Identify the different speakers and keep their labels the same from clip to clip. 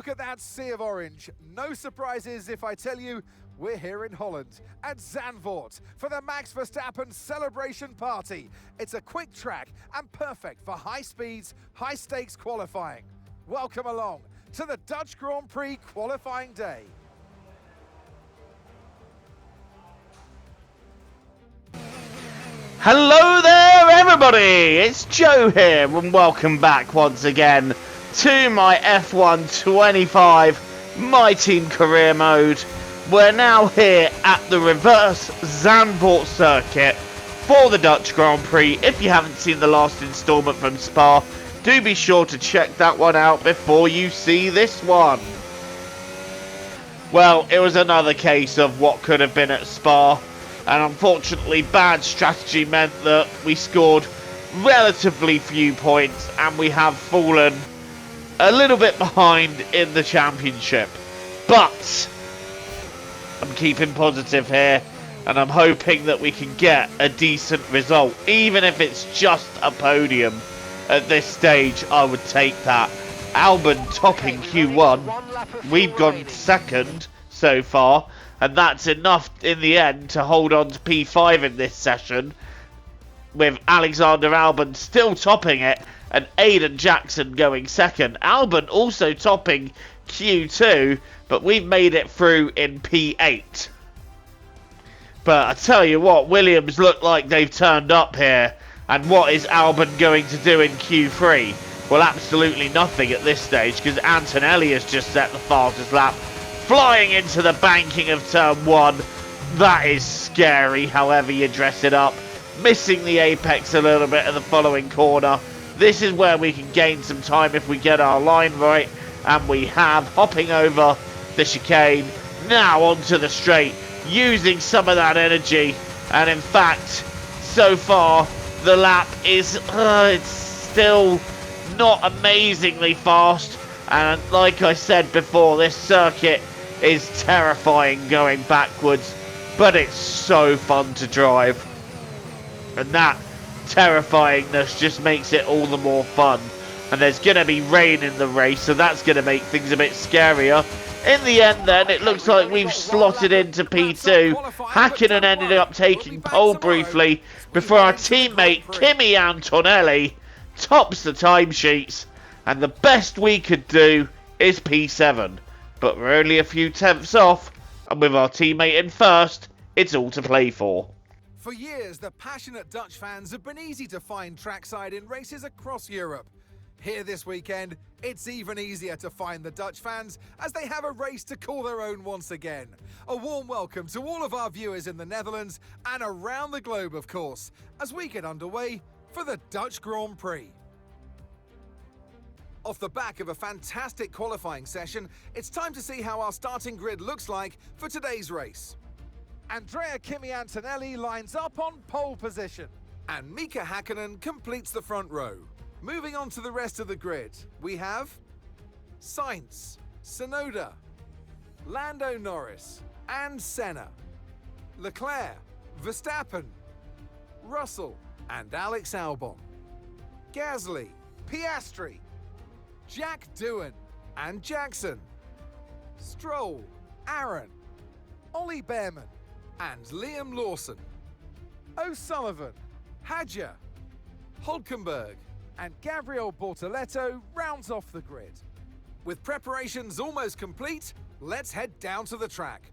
Speaker 1: Look at that sea of orange. No surprises if I tell you we're here in Holland at Zandvoort for the Max Verstappen celebration party. It's a quick track and perfect for high speeds, high stakes qualifying. Welcome along to the Dutch Grand Prix qualifying day.
Speaker 2: Hello there everybody, it's Joe here and welcome back once again to my F1 25 My Team Career Mode. We're now here at the reverse Zandvoort circuit for the Dutch Grand Prix. If you haven't seen the last instalment from Spa, do be sure to check that one out before you see this one. Well, it was another case of what could have been at Spa. And unfortunately, bad strategy meant that we scored relatively few points and we have fallen a little bit behind in the championship. But I'm keeping positive here and I'm hoping that we can get a decent result. Even if it's just a podium at this stage, I would take that. Albon topping Q1. We've gone second so far. And that's enough in the end to hold on to P5 in this session, with Alexander Albon still topping it and Aiden Jackson going second. Albon also topping Q2, but we've made it through in P8. But I tell you what, Williams look like they've turned up here. And what is Albon going to do in Q3? Well, absolutely nothing at this stage, because Antonelli has just set the fastest lap, flying into the banking of turn 1. That is scary, however you dress it up. Missing the apex a little bit of the following corner. This is where we can gain some time if we get our line right. And we have, hopping over the chicane. Now onto the straight, using some of that energy. And in fact, so far, the lap is it's still not amazingly fast. And like I said before, this circuit is terrifying going backwards, but it's so fun to drive, and that terrifyingness just makes it all the more fun. And there's gonna be rain in the race, so that's gonna make things a bit scarier. In the end then, it looks like we've slotted into P2. Hakkinen ended up taking pole briefly before our teammate Kimi Antonelli tops the timesheets, and the best we could do is P7. But we're only a few tenths off, and with our teammate in first, it's all to play for.
Speaker 1: For years, the passionate Dutch fans have been easy to find trackside in races across Europe. Here this weekend, it's even easier to find the Dutch fans as they have a race to call their own once again. A warm welcome to all of our viewers in the Netherlands and around the globe, of course, as we get underway for the Dutch Grand Prix. Off the back of a fantastic qualifying session, it's time to see how our starting grid looks like for today's race. Andrea Kimi Antonelli lines up on pole position, and Mika Hakkinen completes the front row. Moving on to the rest of the grid, we have Sainz, Tsunoda, Lando Norris, and Senna, Leclerc, Verstappen, Russell, and Alex Albon, Gasly, Piastri, Jack Doohan and Jackson, Stroll, Aaron, Ollie Behrman and Liam Lawson, O'Sullivan, Hadjar, Hulkenberg and Gabriel Bortoleto rounds off the grid. With preparations almost complete, let's head down to the track.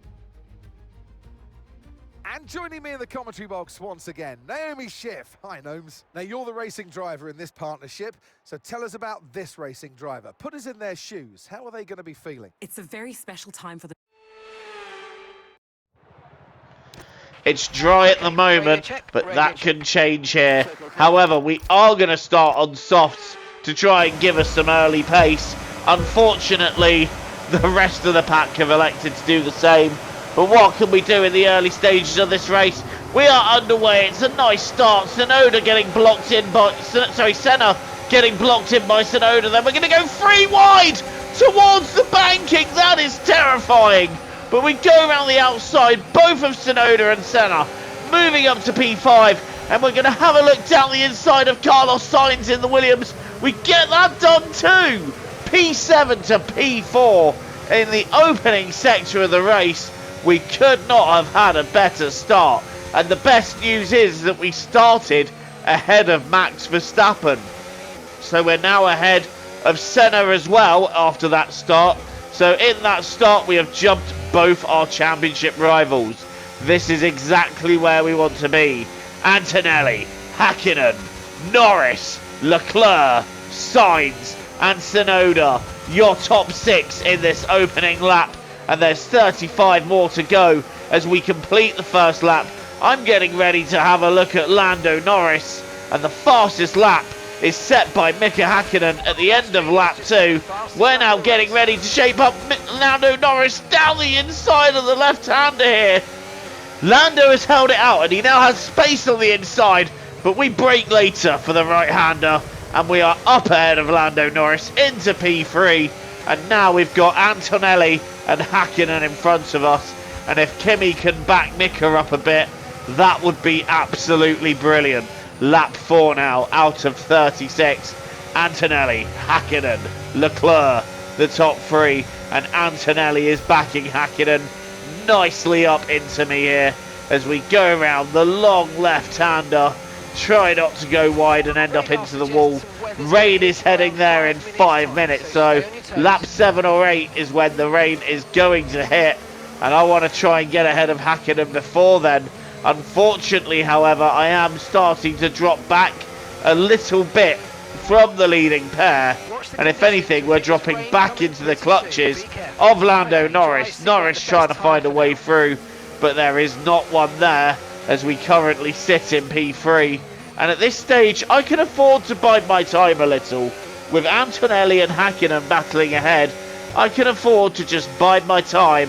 Speaker 1: And joining me in the commentary box once again, Naomi Schiff. Hi, Gnomes. Now, you're the racing driver in this partnership, so tell us about this racing driver. Put us in their shoes. How are they going to be feeling?
Speaker 3: It's a very special time for the...
Speaker 2: It's dry at the moment, but that can change here. However, we are going to start on softs to try and give us some early pace. Unfortunately, the rest of the pack have elected to do the same. But what can we do in the early stages of this race? We are underway. It's a nice start. Tsunoda getting blocked in by... Senna getting blocked in by Tsunoda. Then we're going to go 3 wide towards the banking. That is terrifying. But we go around the outside, both of Tsunoda and Senna, moving up to P5. And we're going to have a look down the inside of Carlos Sainz in the Williams. We get that done too. P7 to P4 in the opening sector of the race. We could not have had a better start. And the best news is that we started ahead of Max Verstappen. So we're now ahead of Senna as well after that start. So in that start we have jumped both our championship rivals. This is exactly where we want to be. Antonelli, Hakkinen, Norris, Leclerc, Sainz and Tsunoda. Your top 6 in this opening lap. And there's 35 more to go as we complete the first lap. I'm getting ready to have a look at Lando Norris. And the fastest lap is set by Mika Hakkinen at the end of lap 2. We're now getting ready to shape up Lando Norris down the inside of the left-hander here. Lando has held it out and he now has space on the inside, but we brake later for the right-hander and we are up ahead of Lando Norris into P3. And now we've got Antonelli and Hakkinen in front of us, and if Kimi can back Mika up a bit, that would be absolutely brilliant. Lap 4 now, out of 36. Antonelli, Hakkinen, Leclerc, the top 3. And Antonelli is backing Hakkinen nicely up into me here as we go around the long left-hander. Try not to go wide and end up into the wall. Rain is heading there in 5 minutes, so lap 7 or 8 is when the rain is going to hit. And I want to try and get ahead of Hakkinen before then. Unfortunately, however, I am starting to drop back a little bit from the leading pair. And if anything, we're dropping back into the clutches of Lando Norris. Norris trying to find a way through, but there is not one there as we currently sit in P3. And at this stage, I can afford to bide my time a little. With Antonelli and Hakkinen battling ahead, I can afford to just bide my time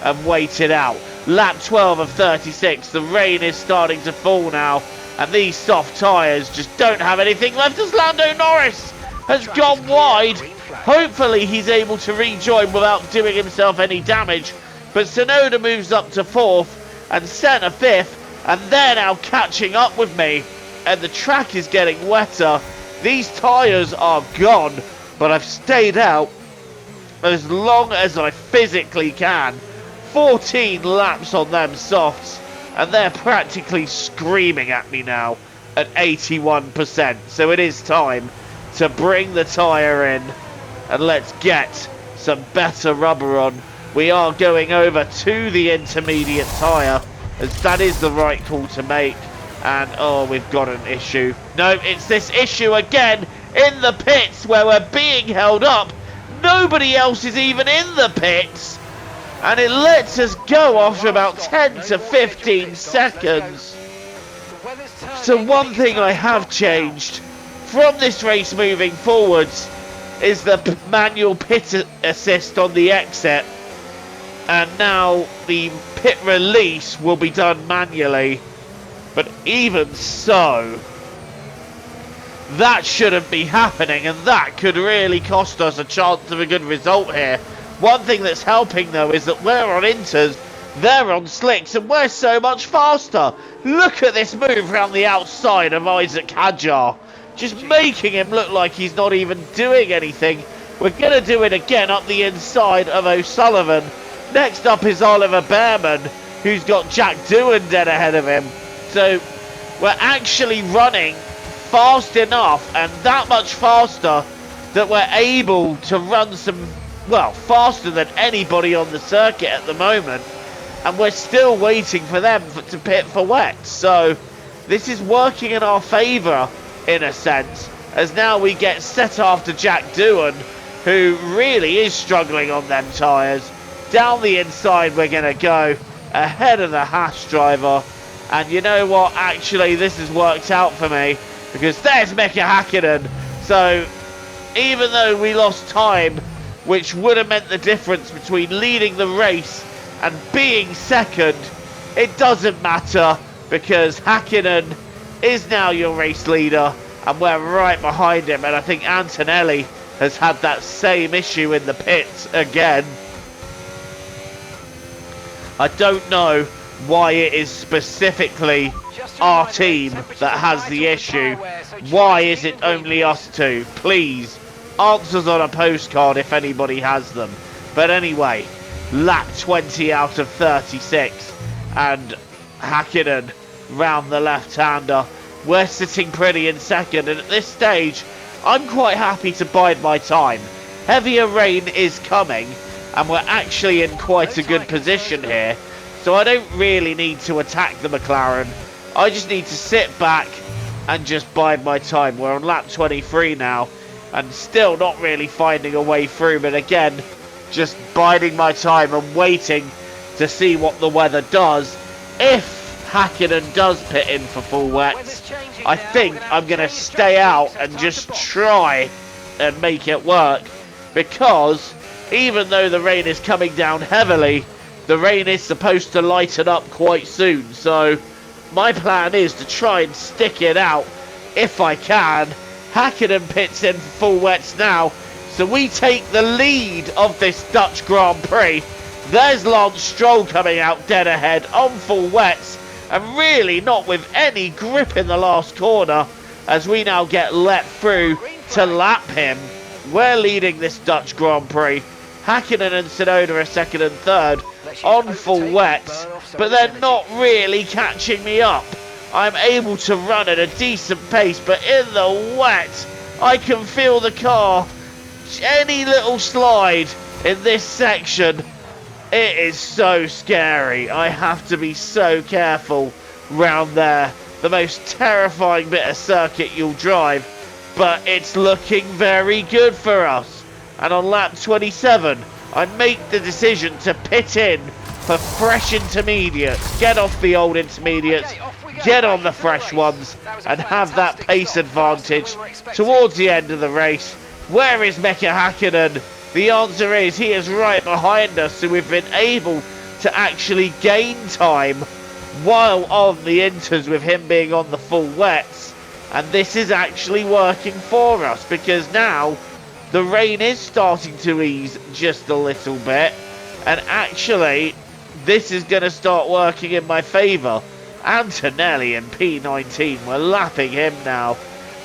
Speaker 2: and wait it out. Lap 12 of 36, the rain is starting to fall now, and these soft tyres just don't have anything left as Lando Norris has gone wide. Hopefully he's able to rejoin without doing himself any damage, but Tsunoda moves up to 4th and Senna 5th, and they're now catching up with me, and the track is getting wetter. These tyres are gone, but I've stayed out as long as I physically can. 14 laps on them softs, and they're practically screaming at me now at 81%. So it is time to bring the tyre in and let's get some better rubber on. We are going over to the intermediate tyre, as that is the right call to make. And oh, we've got an issue. No, it's this issue again in the pits where we're being held up. Nobody else is even in the pits. And it lets us go after about 10 to 15 seconds. So one thing I have changed from this race moving forwards is the manual pit assist on the exit. And now the pit release will be done manually. But even so, that shouldn't be happening, and that could really cost us a chance of a good result here. One thing that's helping though is that we're on inters, they're on slicks, and we're so much faster. Look at this move around the outside of Isaac Hadjar, just making him look like he's not even doing anything. We're going to do it again up the inside of O'Sullivan. Next up is Oliver Behrman, who's got Jack Doohan dead ahead of him. So we're actually running fast enough, and that much faster, that we're able to run some, well, faster than anybody on the circuit at the moment. And we're still waiting for them to pit for wet. So this is working in our favour in a sense, as now we get set after Jack Doohan, who really is struggling on them tyres. Down the inside we're going to go, ahead of the Haas driver. And you know what, actually this has worked out for me, because there's Mika Hakkinen. So even though we lost time, which would have meant the difference between leading the race and being second, it doesn't matter, because Hakkinen is now your race leader and we're right behind him. And I think Antonelli has had that same issue in the pits again. I don't know why it is specifically our team that has the issue. Why is it only us two? Please answers on a postcard if anybody has them. But anyway, lap 20 out of 36, and Hakkinen round the left-hander. We're sitting pretty in second, and at this stage, I'm quite happy to bide my time. Heavier rain is coming, and we're actually in quite a good position here, so I don't really need to attack the McLaren. I just need to sit back and just bide my time. We're on lap 23 now, and still not really finding a way through, but again, just biding my time and waiting to see what the weather does. If Hakkinen does pit in for full wets, I think I'm going to stay out and just try and make it work, because even though the rain is coming down heavily, the rain is supposed to lighten up quite soon, so my plan is to try and stick it out if I can. Hakkinen pits in for full wets now, so we take the lead of this Dutch Grand Prix. There's Lance Stroll coming out dead ahead on full wets, and really not with any grip in the last corner, as we now get let through to lap him. We're leading this Dutch Grand Prix. Hakkinen and Tsunoda are second and third on full wets, but they're not really catching me up. I'm able to run at a decent pace, but in the wet, I can feel the car. Any little slide in this section, it is so scary. I have to be so careful round there. The most terrifying bit of circuit you'll drive, but it's looking very good for us. And on lap 27, I make the decision to pit in for fresh intermediates. Get off the old intermediates, get on the fresh ones, and have that pace advantage towards the end of the race. Where is Mika Hakkinen? The answer is he is right behind us, so we've been able to actually gain time while on the inters with him being on the full wets. And this is actually working for us, because now the rain is starting to ease just a little bit, and actually this is going to start working in my favour. Antonelli in P19, we're lapping him now.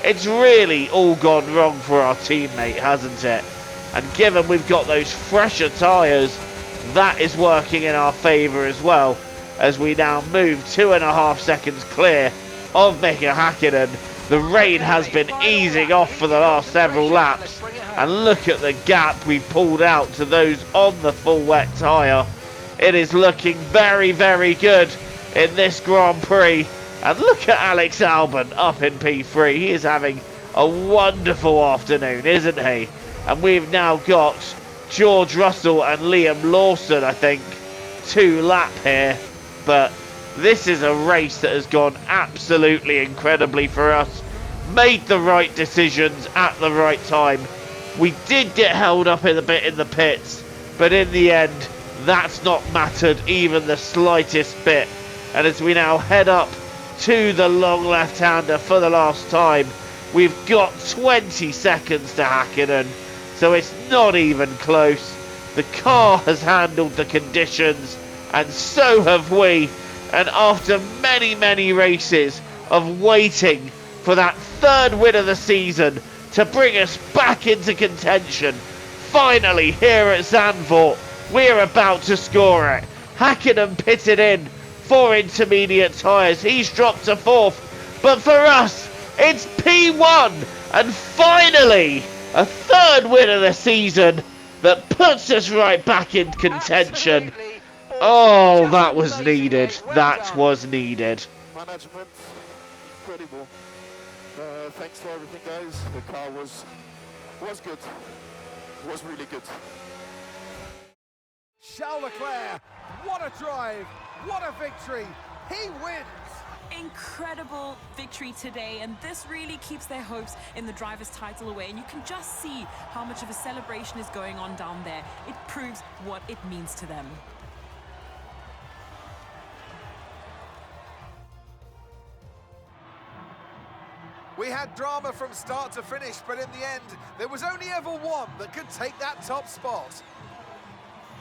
Speaker 2: It's really all gone wrong for our teammate, hasn't it? And given we've got those fresher tyres, that is working in our favour as well, as we now move 2.5 seconds clear of Mika Hakkinen. The rain has been easing off for the last several laps, and look at the gap we pulled out to those on the full wet tyre. It is looking very, very good in this Grand Prix. And look at Alex Albon up in P3. He is having a wonderful afternoon, isn't he? And we've now got George Russell and Liam Lawson, I think, to lap here. But this is a race that has gone absolutely incredibly for us. Made the right decisions at the right time. We did get held up in a bit in the pits, but in the end, that's not mattered even the slightest bit. And as we now head up to the long left-hander for the last time, we've got 20 seconds to Hakkinen, so it's not even close. The car has handled the conditions, and so have we. And after many, many races of waiting for that third win of the season to bring us back into contention, finally here at Zandvoort, we're about to score it. Hakkinen pitted in for intermediate tyres. He's dropped to fourth, but for us, it's P1, and finally a third win of the season that puts us right back in contention. Oh, that was needed. That was needed.
Speaker 4: Management, incredible. Thanks for everything, guys. The car was good. It was really good.
Speaker 1: Charles Leclerc, what a drive, what a victory. He wins.
Speaker 3: Incredible victory today, and this really keeps their hopes in the driver's title away, and you can just see how much of a celebration is going on down there. It proves what it means to them.
Speaker 1: We had drama from start to finish, but in the end, there was only ever one that could take that top spot.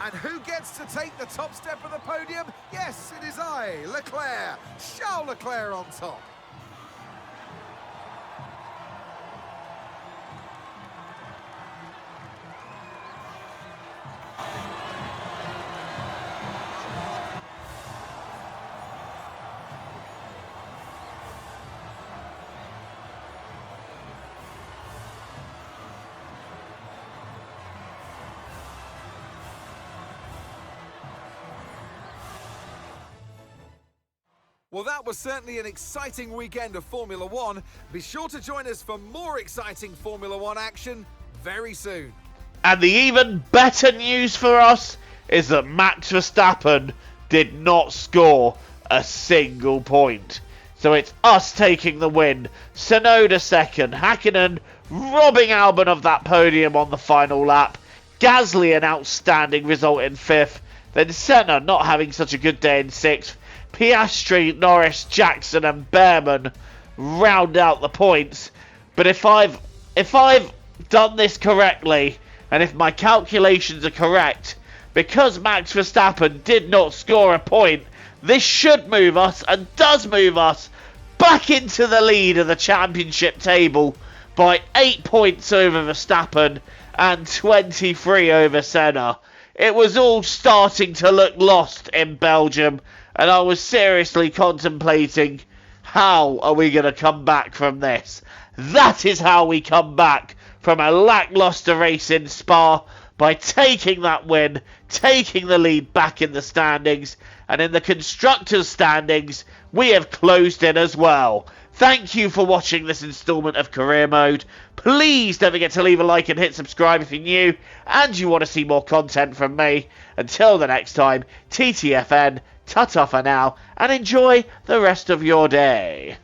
Speaker 1: And who gets to take the top step of the podium? Yes, it is I, Leclerc. Charles Leclerc on top. Well, that was certainly an exciting weekend of Formula One. Be sure to join us for more exciting Formula One action very soon.
Speaker 2: And the even better news for us is that Max Verstappen did not score a single point. So it's us taking the win, Tsunoda second, Häkkinen robbing Albon of that podium on the final lap, Gasly an outstanding result in 5th, then Senna not having such a good day in 6th, Piastri, Norris, Jackson and Behrman round out the points. But if I've done this correctly, and if my calculations are correct, because Max Verstappen did not score a point, this should move us, and does move us, back into the lead of the championship table by 8 points over Verstappen and 23 over Senna. It was all starting to look lost in Belgium, and I was seriously contemplating, how are we going to come back from this? That is how we come back from a lackluster race in Spa, by taking that win, taking the lead back in the standings, and in the constructors' standings, we have closed in as well. Thank you for watching this instalment of Career Mode. Please don't forget to leave a like and hit subscribe if you're new and you want to see more content from me. Until the next time, TTFN, ta-ta for now, and enjoy the rest of your day.